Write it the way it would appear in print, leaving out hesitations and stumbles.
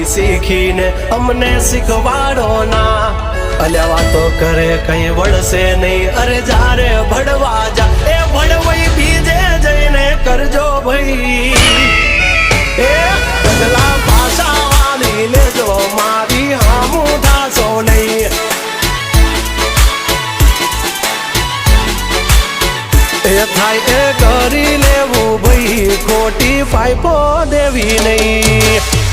ત્યાંથી શીખીને અમને શીખવાડો ના અલ્યા વાતો કરે કઈ વળશે નહીં અરે જારે ભણવા જા એ ભણવાઈ બીજે જઈને કરજો ભાઈ એ બદલા ભાષા વાળી લેજો મારી હામું થાશો નહીં એ થાય એ કરી લેવું ભાઈ ખોટી પાઇપો દેવી નહીં